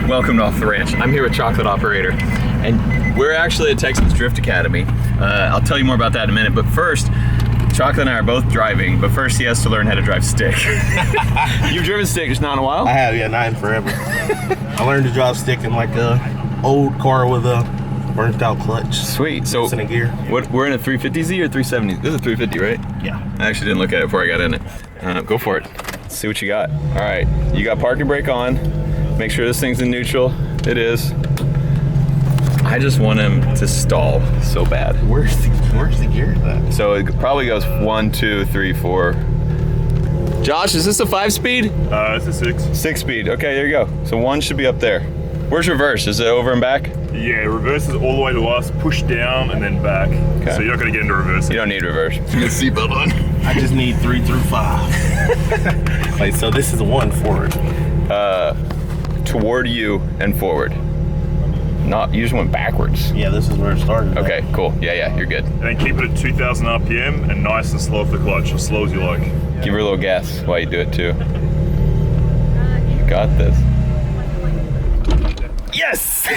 Welcome to Off the Ranch. I'm here with Chocolate Operator, and we're actually at Texas Drift Academy. I'll tell you more about that in a minute, but first, Chocolate and I are both driving, but first he has to learn how to drive stick. You've driven stick just not in a while? I have, yeah, not in forever. I learned to drive stick in like a old car with a burnt out clutch. Sweet. So in a gear. What, we're in a 350Z or 370? This is a 350, right? Yeah. I actually didn't look at it before I got in it. Go for it. Let's see what you got. All right, you got parking brake on. Make sure this thing's in neutral. It is. I just want him to stall so bad. Where's the gear at? So it probably goes 1, 2, 3, 4. Josh, is this a 5-speed? It's a 6. 6-speed. Okay, there you go. So 1 should be up there. Where's reverse? Is it over and back? Yeah, reverse is all the way to us, push down and then back. Okay. So you're not going to get into reverse. You don't need reverse. You get seatbelt on. I just need 3 through 5. Like, so this is a 1 forward. Toward you and forward. Not, you just went backwards. Yeah, this is where it started. Okay, cool. Yeah, you're good. And then keep it at 2,000 RPM and nice and slow off the clutch, as slow as you like. Give her a little gas while you do it too. You got this. Yes!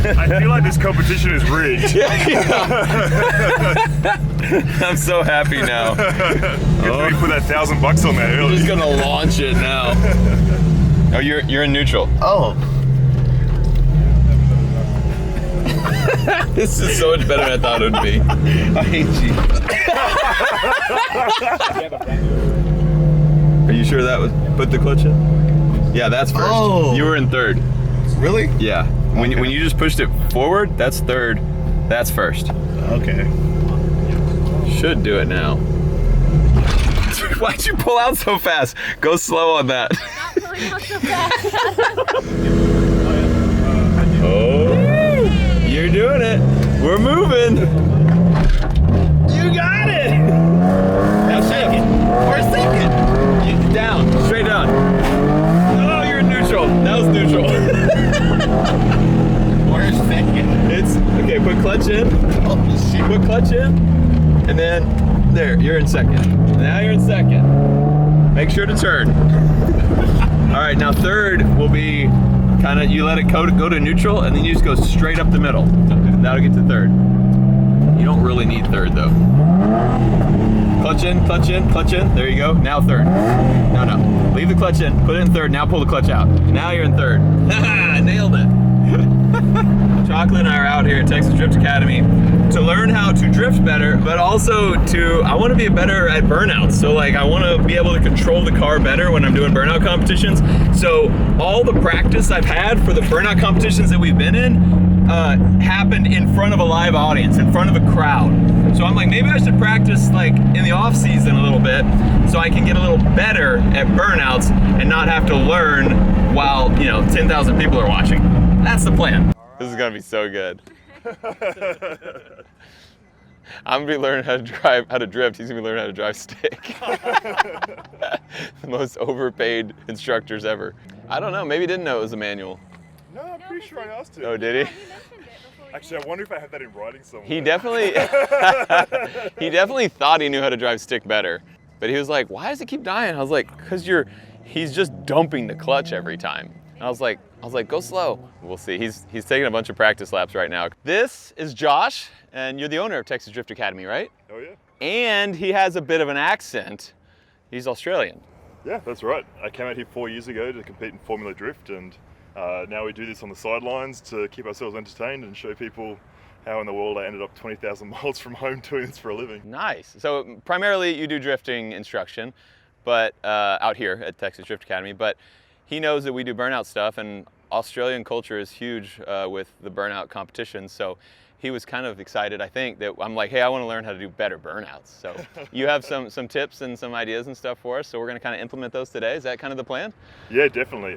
I feel like this competition is rigged. I'm so happy now. We put that $1,000 on that I'm early. just gonna launch it now. Oh, you're in neutral. Oh. This is so much better than I thought it would be. I hate you. Are you sure that was put the clutch in? Yeah, that's first. Oh. You were in third. Really? Yeah. When you just pushed it forward, that's third. That's first. Okay. Should do it now. Why'd you pull out so fast? Go slow on that. Not pulling out so fast. Oh, you're doing it. We're moving. You got it. Now shake it. We're sinking. Down, straight down. Oh, you're in neutral. That was neutral. Where's second? It's okay. Put clutch in. Oh, shit. Put clutch in, and then there. You're in second. Now you're in second. Make sure to turn. All right. Now third will be kind of you let it go to neutral, and then you just go straight up the middle. That'll get to third. You don't really need third though. Clutch in, clutch in, clutch in. There you go. Now third. No. Leave the clutch in. Put it in third. Now pull the clutch out. Now you're in third. Nailed it. Chocolate and I are out here at Texas Drift Academy to learn how to drift better, but also I want to be better at burnouts. So like I want to be able to control the car better when I'm doing burnout competitions. So all the practice I've had for the burnout competitions that we've been in happened in front of a live audience, in front of a crowd. So I'm like, maybe I should practice like in the off season a little bit so I can get a little better at burnouts and not have to learn while, 10,000 people are watching. That's the plan. This is gonna be so good. I'm gonna be learning how to drift. He's gonna be learning how to drive stick. The most overpaid instructors ever. I don't know, maybe he didn't know it was a manual. No, I'm pretty sure I asked him. Oh, did he? Actually, I wonder if I have that in writing somewhere. He definitely thought he knew how to drive stick better. But he was like, why does it keep dying? I was like, he's just dumping the clutch every time. And I was like, go slow. We'll see. He's taking a bunch of practice laps right now. This is Josh, and you're the owner of Texas Drift Academy, right? Oh, yeah. And he has a bit of an accent. He's Australian. Yeah, that's right. I came out here 4 years ago to compete in Formula Drift, and now we do this on the sidelines to keep ourselves entertained and show people how in the world I ended up 20,000 miles from home doing this for a living. Nice. So primarily you do drifting instruction, but out here at Texas Drift Academy, but he knows that we do burnout stuff, and Australian culture is huge with the burnout competitions. So he was kind of excited, I think, that I'm like, hey, I want to learn how to do better burnouts. So you have some tips and some ideas and stuff for us. So we're going to kind of implement those today. Is that kind of the plan? Yeah, definitely.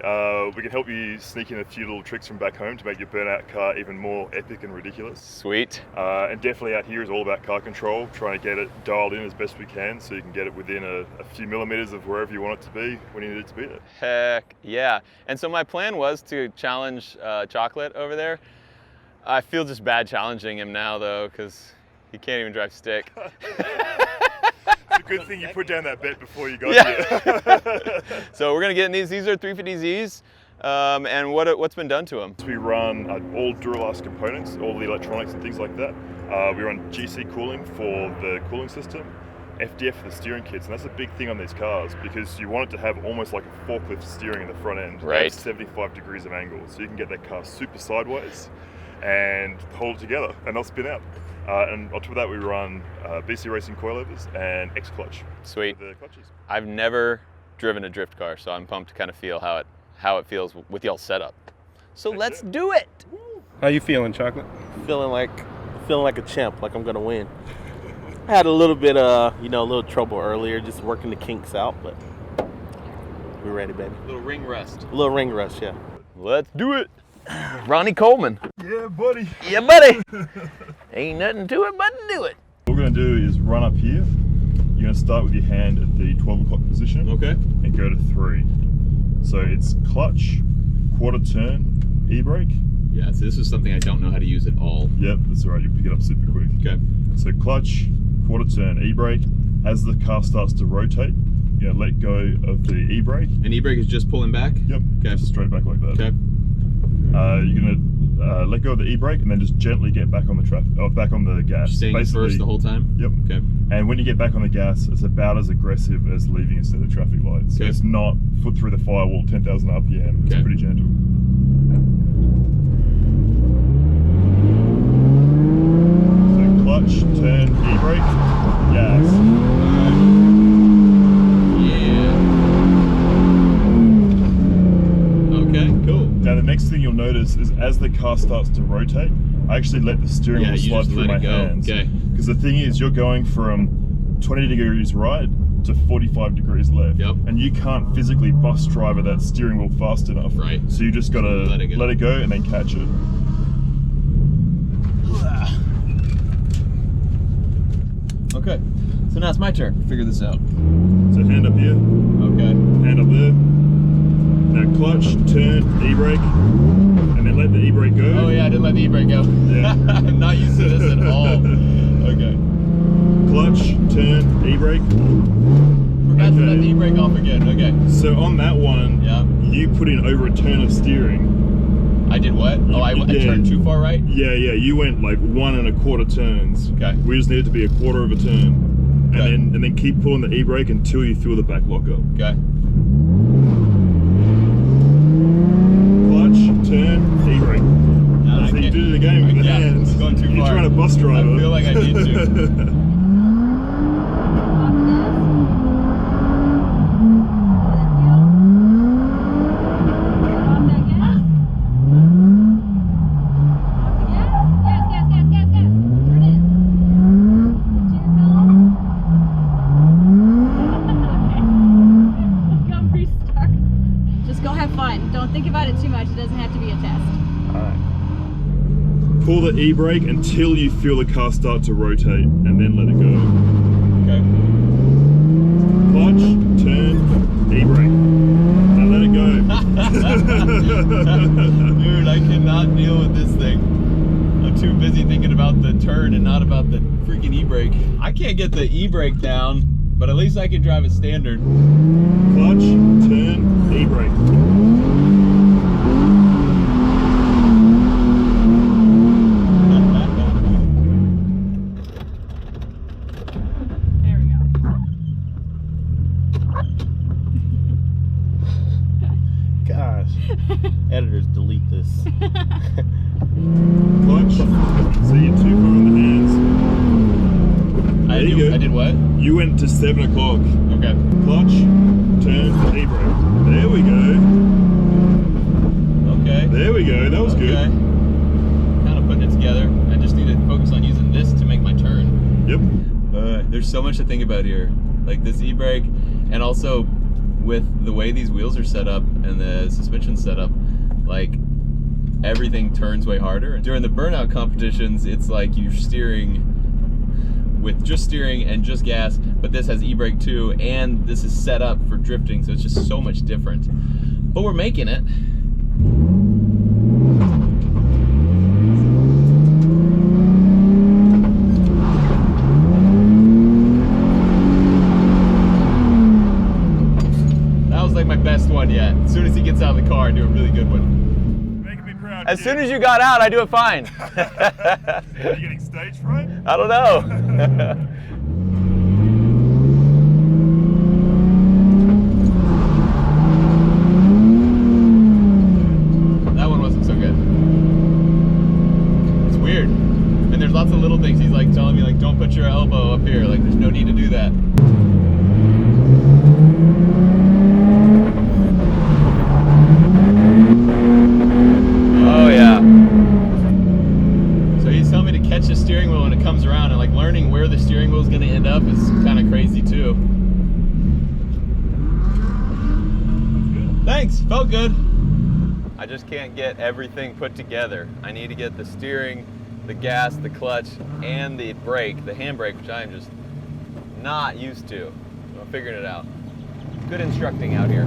We can help you sneak in a few little tricks from back home to make your burnout car even more epic and ridiculous. Sweet. And definitely out here is all about car control, trying to get it dialed in as best we can so you can get it within a few millimeters of wherever you want it to be when you need it to be there. Heck yeah. And so my plan was to challenge Chocolate over there. I feel just bad challenging him now though, because he can't even drive stick. It's Good thing you put down that bet before you got Yeah. here. So we're gonna get in these. These are 350Zs, and what's been done to them? We run all Duralast components, all the electronics and things like that. We run GC cooling for the cooling system, FDF for the steering kits, and that's a big thing on these cars because you want it to have almost like a forklift steering in the front end. Right. At 75 degrees of angle, so you can get that car super sideways and hold it together and not spin out. And on top of that, we run BC Racing coilovers and X-Clutch. Sweet. For the clutches. I've never driven a drift car, so I'm pumped to kind of feel how it feels with y'all's setup. So That's let's it. do it. How you feeling, Chocolate? Feeling like a champ, like I'm gonna win. I had a little bit a little trouble earlier, just working the kinks out, but we're ready, baby. Little ring rest. A little ring rush, yeah. Let's do it. Ronnie Coleman. Yeah, buddy. Yeah, buddy. Ain't nothing to it but to do it. What we're going to do is run up here. You're going to start with your hand at the 12 o'clock position. Okay. And go to 3. So it's clutch, quarter turn, e-brake. Yeah, so this is something I don't know how to use at all. Yep, that's all right. You'll pick it up super quick. Okay. So clutch, quarter turn, e-brake. As the car starts to rotate, you're going to let go of the e-brake. And e-brake is just pulling back? Yep. Okay. Just straight back like that. Okay. You're going to let go of the e-brake and then just gently get back on the back on the gas. Staying first the whole time? Yep. Okay. And when you get back on the gas, it's about as aggressive as leaving instead of traffic lights. So Okay. it's not foot through the firewall, 10,000 RPM. It's Okay. pretty gentle. So clutch, turn, e-brake, gas. Yeah. Okay, cool. Now the next thing you'll notice is as the car starts to rotate, I actually let the steering Yeah, wheel you slide just through let my it go. hands. Okay. Because the thing is, you're going from 20 degrees right to 45 degrees left. Yep. And you can't physically bus driver that steering wheel fast enough. Right. So you just gotta Let it go. and then catch it. Okay. So now it's my turn to figure this out. So hand up here, Okay. hand up there. Now clutch, turn, e-brake, and then let the e-brake go. Oh yeah, I didn't let the e-brake go. Yeah. I'm not used to this at all. Okay. Clutch, turn, e-brake. Forgot to let the e-brake off again. Okay. So on that one, Yeah. you put in over a turn of steering. I did what? Oh, I Yeah. turned too far right? Yeah, you went like 1 1/4 turns. Okay. We just needed to be a quarter of a turn. Okay. And then keep pulling the e-brake until you feel the back lock up. Okay. Clutch, turn, e-brake. Now So you do it again with the Yeah, hands. it's going too You're far. trying to bus drive I it. feel like I need to. Just go have fun. Don't think about it too much. It doesn't have to be a test. Pull the e-brake until you feel the car start to rotate and then let it go. Okay. Clutch, turn, e-brake. Now let it go. Dude, I cannot deal with this thing. I'm too busy thinking about the turn and not about the freaking e-brake. I can't get the e-brake down, but at least I can drive it standard. Clutch, turn, e-brake. There we go. Gosh. Editors, delete this. Clutch. So you're too far on the hands. There you go. I did what? You went to 7 o'clock. Okay. Clutch, turn, e-brake. There we go. Okay. There we go. That was Okay. good. Kind of putting it together. I just need to focus on using this to make my turn. Yep. There's so much to think about here. Like this e-brake, and also with the way these wheels are set up and the suspension set up, like everything turns way harder. During the burnout competitions, it's like you're steering with just steering and just gas, but this has e-brake too, and this is set up for drifting, so it's just so much different. But we're making it. my best one yet. As soon as he gets out of the car, I do a really good one. Making me proud. As soon as you got out, I do it fine. Are you getting stage fright? I don't know. That one wasn't so good. It's weird. And there's lots of little things. He's like telling me like, don't put your elbow up here. Like there's no need to do that. Oh yeah. So he's telling me to catch the steering wheel when it comes around, and like learning where the steering wheel is going to end up is kind of crazy too. Thanks, felt good. I just can't get everything put together. I need to get the steering, the gas, the clutch, and the brake, the handbrake, which I am just not used to. So I'm figuring it out. Good instructing out here.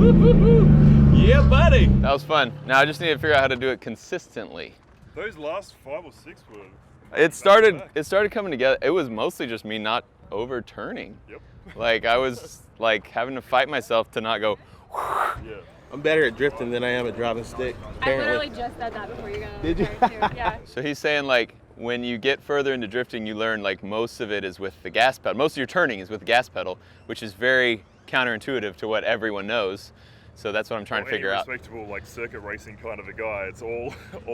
Yeah, buddy. That was fun. Now I just need to figure out how to do it consistently. Those last 5 or 6 were. It started coming together. It was mostly just me not overturning. Yep. Like I was like having to fight myself to not go. Yeah. I'm better at drifting than I am at driving stick. I Apparently. literally just said that before you got on Did the you? car, too. Yeah. So he's saying like when you get further into drifting, you learn like most of it is with the gas pedal. Most of your turning is with the gas pedal, which is very counterintuitive to what everyone knows. So that's what I'm trying to figure out. Respectable like circuit racing kind of a guy. It's all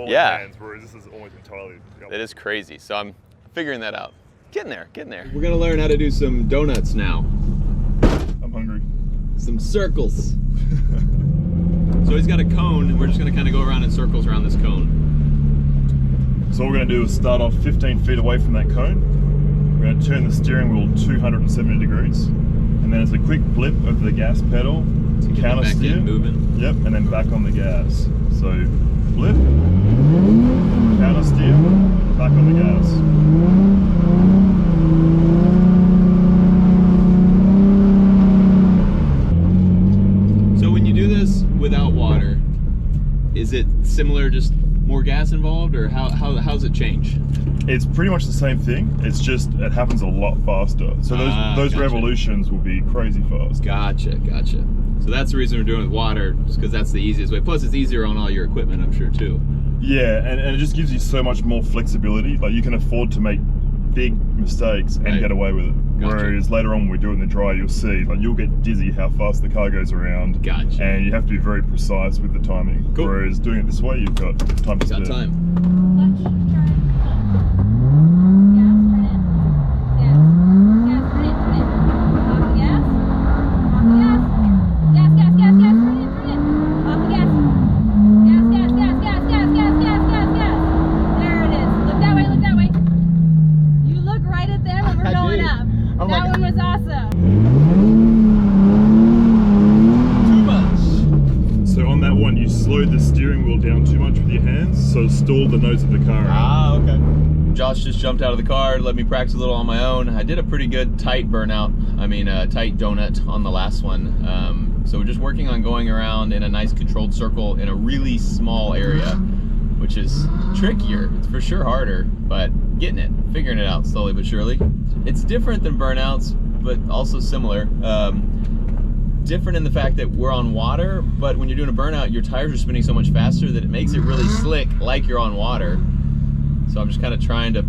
Yeah. hands, whereas this is almost entirely. That is crazy. So I'm figuring that out. Getting there, getting there. We're gonna learn how to do some donuts now. I'm hungry. Some circles. So he's got a cone, and we're just gonna kind of go around in circles around this cone. So what we're going to do is start off 15 feet away from that cone. We're going to turn the steering wheel 270 degrees, and then it's a quick blip of the gas pedal to Get counter back steer. in, moving. Yep, and then back on the gas. So blip, counter steer, back on the gas. So when you do this without water, is it similar, just more gas involved, or how's it change? It's pretty much the same thing. It's just it happens a lot faster. So those Gotcha. revolutions will be crazy fast. Gotcha. So that's the reason we're doing it with water, just because that's the easiest way. Plus, it's easier on all your equipment, I'm sure, too. Yeah, and it just gives you so much more flexibility. Like you can afford to make big mistakes and Right. get away with it. Gotcha. Whereas later on when we do it in the dry, you'll see, like you'll get dizzy how fast the car goes around. Gotcha. And you have to be very precise with the timing. Cool. Whereas doing it this way, you've got time to Got spare. time. Clutch, turn. Gas, turn it. Gas. Gas, turn it, turn it. Off the gas. Off the gas. Gas, gas, gas, gas, turn it, turn it. Off the gas. Gas, gas, gas, gas, gas, gas, gas, gas, gas. There it is. Look that way, look that way. You look right at them and we're I going did. up. I'm That like- one was awesome. Too much. So on that one, you slowed the steering wheel down too much with your hands, so stall the nose of the car out. Okay. Josh just jumped out of the car, let me practice a little on my own. I did a pretty good tight burnout, tight donut on the last one. So we're just working on going around in a nice controlled circle in a really small area, which is trickier. It's for sure harder, but getting it, figuring it out slowly but surely. It's different than burnouts, but also similar. Different in the fact that we're on water, but when you're doing a burnout, your tires are spinning so much faster that it makes it really slick like you're on water. So I'm just kind of trying to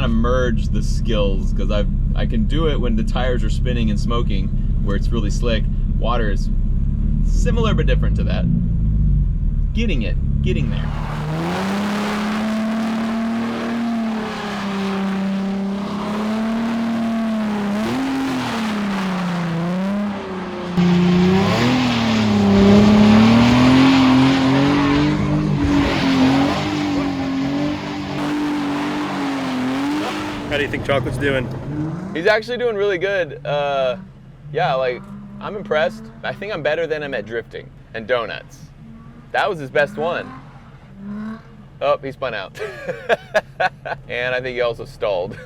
merge the skills, because I can do it when the tires are spinning and smoking, where it's really slick. Water is similar but different to that. Getting there. How do you think Chocolate's doing? He's actually doing really good. Yeah, like, I'm impressed. I think I'm better than him at drifting and donuts. That was his best one. Oh, he spun out. And I think he also stalled.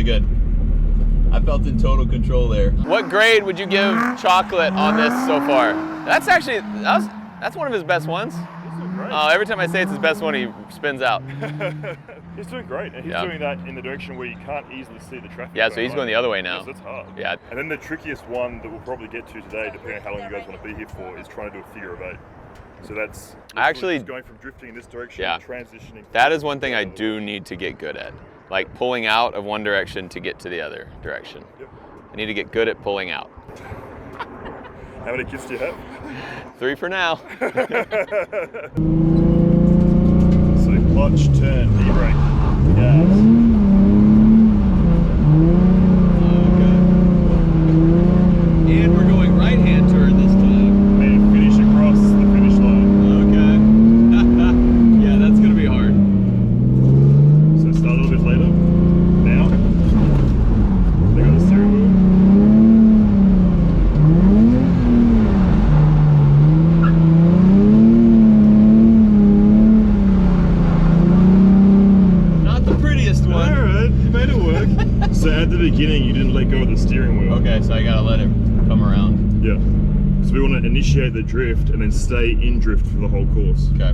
Good. I felt in total control there. What grade would you give Chocolate on this so far? That's actually, that's one of his best ones. He's doing great. Every time I say it's his best one, he spins out. He's doing great, and he's doing that in the direction where you can't easily see the traffic. Yeah, so he's going the other way now. Yes, that's hard. Yeah. And then the trickiest one that we'll probably get to today, depending on how long you guys want to be here for, is trying to do a figure of 8. So that's actually going from drifting in this direction, transitioning. That is one thing I do need to get good at. Like pulling out of one direction to get to the other direction. Yep. I need to get good at pulling out. How many kids do you have? 3 for now. So clutch, turn, e-brake, gas. And we're going right-hand turn this time. And finish across the finish line. Okay. Yeah, that's gonna be hard. So start a little bit later. Now. They got the steering wheel. Not the prettiest one. Alright, you made it work. So at the beginning you didn't let go of the steering wheel. Okay, so I gotta let it come around. Yeah. So we want to initiate the drift and then stay in drift for the whole course. Okay.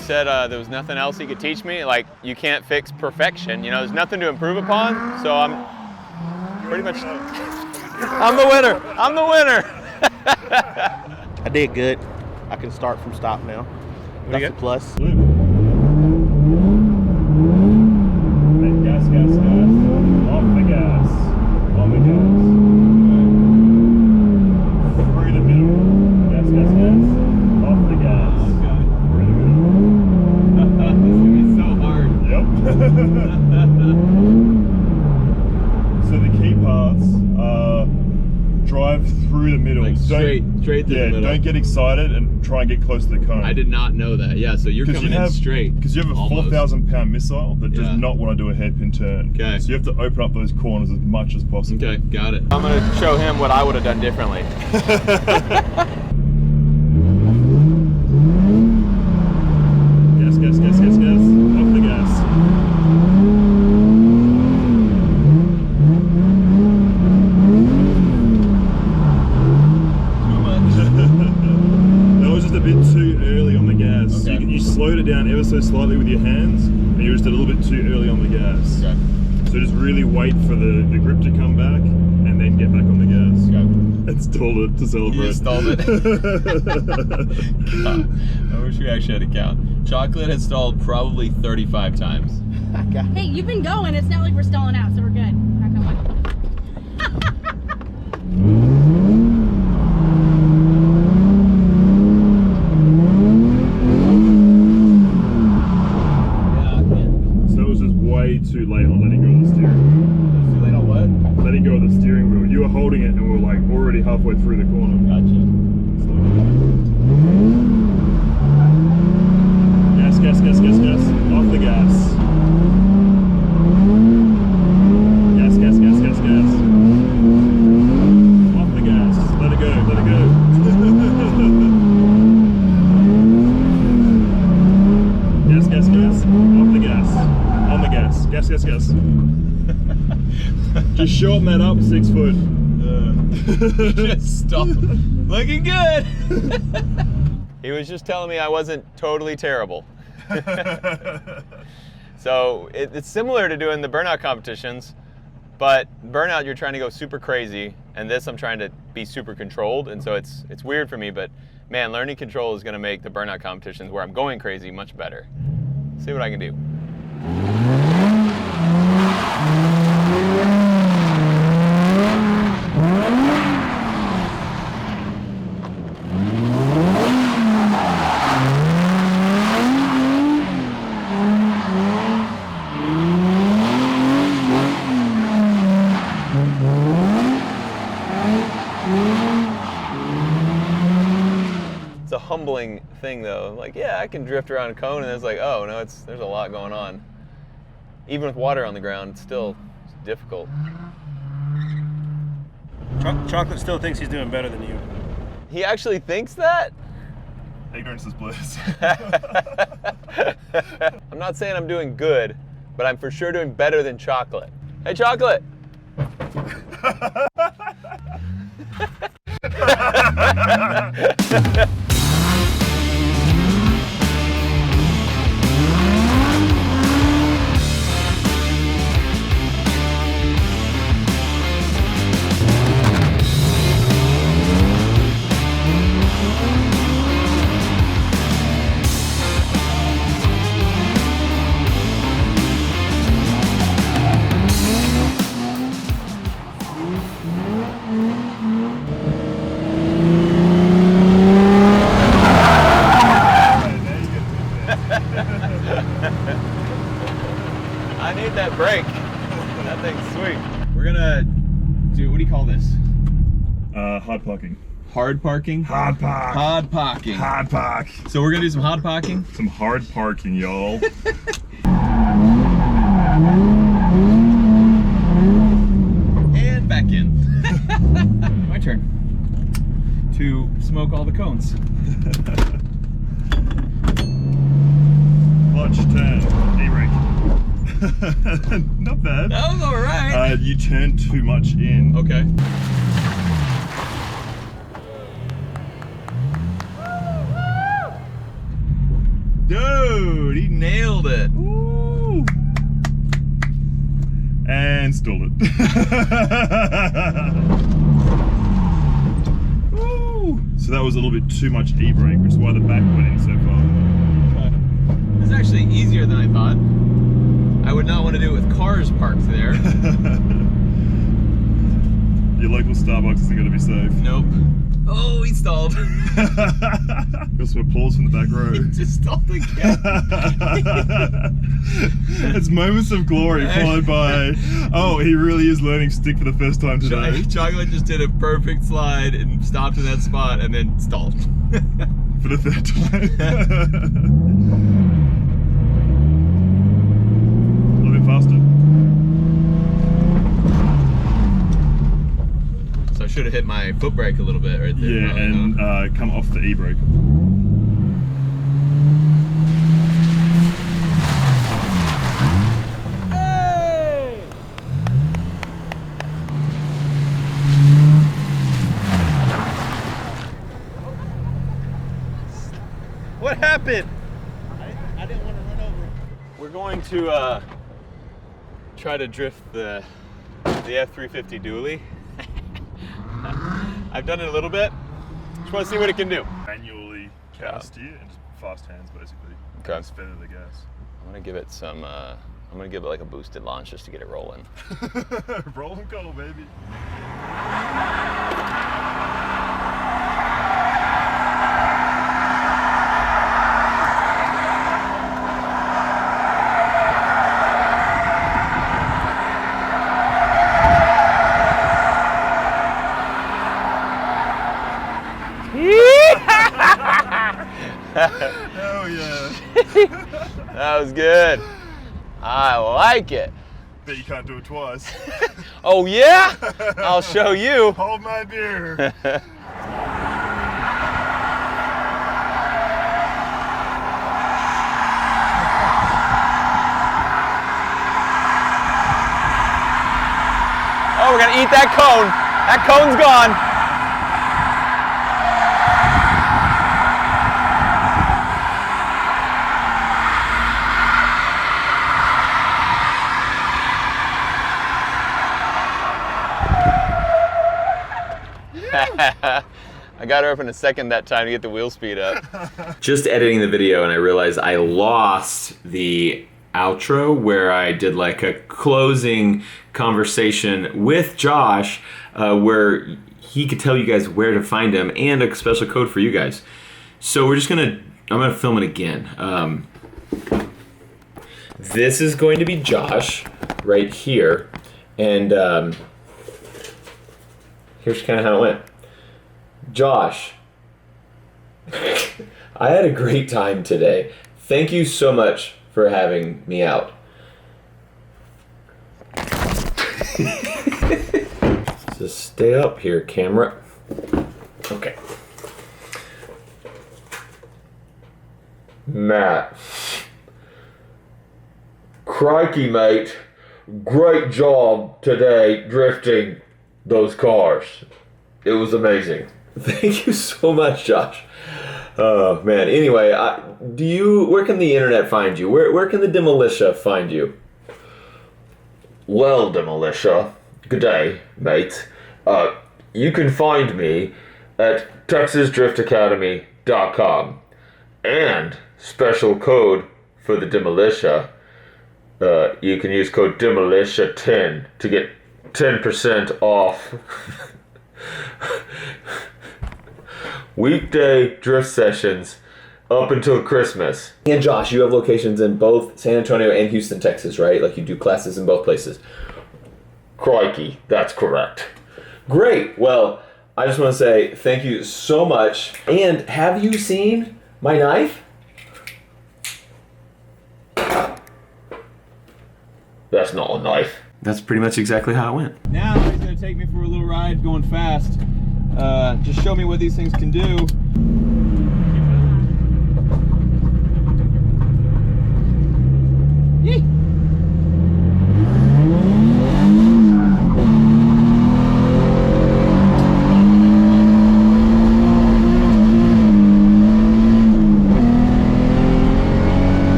Said there was nothing else he could teach me. Like, you can't fix perfection. You know, there's nothing to improve upon. So I'm pretty much, I'm the winner. I'm the winner. I did good. I can start from stop now. That's a plus. Gas, gas, gas. Off the gas. On the gas. Through the middle. Gas, gas, gas. Off the gas. Through the middle. This is gonna be so hard. Yep. So the key parts are drive through the middle. Like straight through the middle. Don't get excited and try and get close to the cone. I did not know that. Yeah, so you're coming in straight. Because you have a almost. 4,000-pound missile that does not want to do a hairpin turn. Okay. So you have to open up those corners as much as possible. Okay, got it. I'm gonna show him what I would have done differently. Gas, gas, gas, gas, gas. Off the gas. Too much. That was just a bit too early on the gas. So Okay. you slowed it down ever so slightly with your hands, and you're just a little bit too early on the gas. Okay. So just really wait for the grip to come back, and then get back on the gas. Okay. And stalled it to celebrate. You stalled it. God, I wish we actually had a count. Chocolate has stalled probably 35 times. Hey, you've been going. It's not like we're stalling out, so we're good. Not gonna lie. So it was just way too late on letting go of the steering wheel. Too late on what? Letting go of the steering wheel. You were holding it and we were like already halfway through the corner. Gotcha. Gas, gas, gas, gas, gas. Off the gas. Gas, gas, gas, gas, gas. shorten that up 6 foot. Just stop. Looking good. He was just telling me I wasn't totally terrible. So it's similar to doing the burnout competitions, but burnout you're trying to go super crazy, and this I'm trying to be super controlled, and so it's weird for me, but man, learning control is going to make the burnout competitions where I'm going crazy much better. See what I can do. It's a humbling thing though. Like, yeah, I can drift around a cone, and it's like, oh no, there's a lot going on. Even with water on the ground, it's still difficult. Chocolate still thinks he's doing better than you. He actually thinks that? Ignorance is bliss. I'm not saying I'm doing good, but I'm for sure doing better than Chocolate. Hey, Chocolate! I need that brake. That thing's sweet. We're gonna do, what do you call this? Hard parking. Hard parking? Hard park. Hard parking. Hard park. So we're gonna do some hard parking? Some hard parking, y'all. And back in. My turn to smoke all the cones. Clutch turn. E-brake. Not bad. That was alright. You turned too much in. Okay. Dude, he nailed it. Ooh. And stalled it. Ooh. So that was a little bit too much e-brake, which is why the back went in so far. This is actually easier than I thought. I would not want to do it with cars parked there. Your local Starbucks isn't going to be safe. Nope. Oh, he stalled. Got some applause from the back row. He just stalled again. It's moments of glory followed by, oh, he really is learning stick for the first time today. Chocolate just did a perfect slide and stopped in that spot and then stalled. For the third time. A little bit faster. So I should have hit my foot brake a little bit right there. Yeah, probably, and huh? come off the e-brake. What happened? I didn't want to run over. We're going to try to drift the F350 dually. I've done it a little bit. Just want to see what it can do. Manually counter steer and just fast hands basically. Okay. Just feather the gas. I'm gonna give it some. I'm gonna give it like a boosted launch just to get it rolling. Roll and go, baby. Oh yeah. That was good. I like it. Bet you can't do it twice. Oh yeah? I'll show you. Hold my beer. Oh gonna eat that cone. That cone's gone. I got her up in a second that time to get the wheel speed up. Just editing the video and I realized I lost the outro where I did like a closing conversation with Josh where he could tell you guys where to find him and a special code for you guys. So I'm gonna film it again. This is going to be Josh right here, and here's kind of how it went. Josh, I had a great time today. Thank you so much for having me out. Just stay up here, camera. Okay. Matt. Crikey, mate. Great job today drifting those cars. It was amazing. Thank you so much, Josh. Oh man. Anyway, where can the internet find you? Where can the Demolitia find you? Well, Demolitia, good day, mate. You can find me at TexasDriftAcademy.com, and special code for the Demolitia. You can use code Demolitia10 to get 10% off weekday drift sessions up until Christmas. And Josh, you have locations in both San Antonio and Houston, Texas, right? Like you do classes in both places. Crikey, that's correct. Great. Well, I just want to say thank you so much. And have you seen my knife? That's not a knife. That's pretty much exactly how it went. Now he's gonna take me for a little ride going fast. Just show me what these things can do. Yee.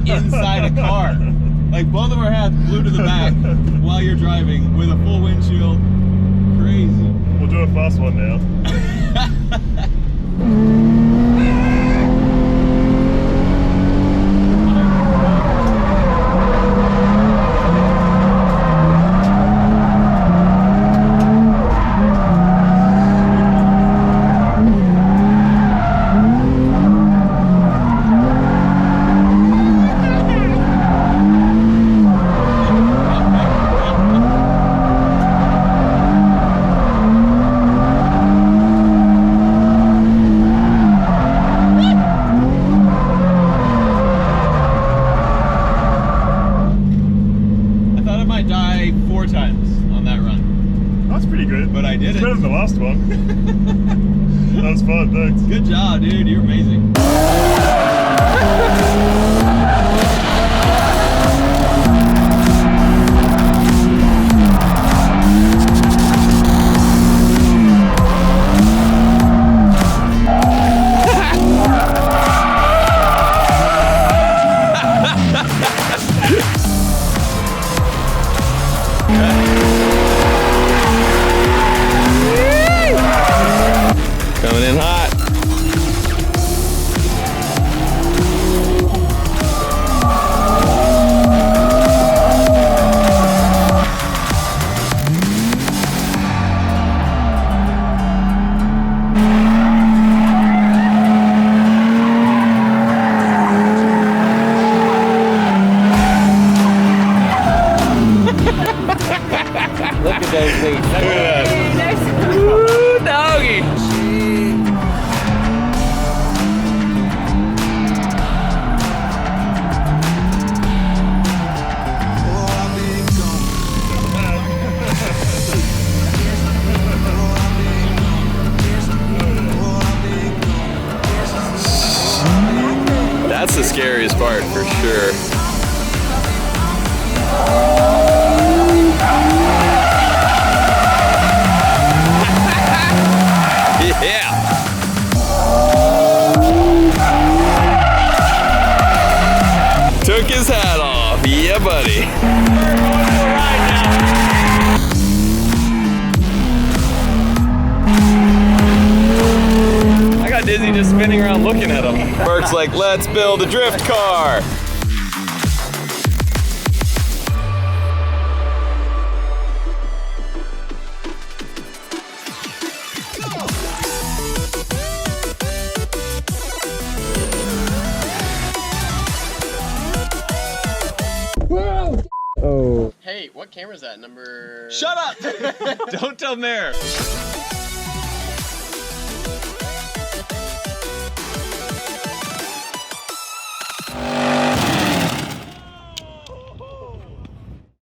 Inside a car. Like both of our hats blew to the back while you're driving with a full windshield. Crazy. We'll do a fast one now. did it. Better than the last one. That was fun, thanks. Good job, dude. You're amazing. Coming in hot. Look at those things. Look at that. Nice. Woo, doggy. scariest part for sure. Yeah. Took his hat off. Yeah, buddy. I got dizzy just spinning around looking at him. Bert's like, let's build a drift car. Oh. Hey, what camera is that? Number... Shut up! Don't tell Mayor.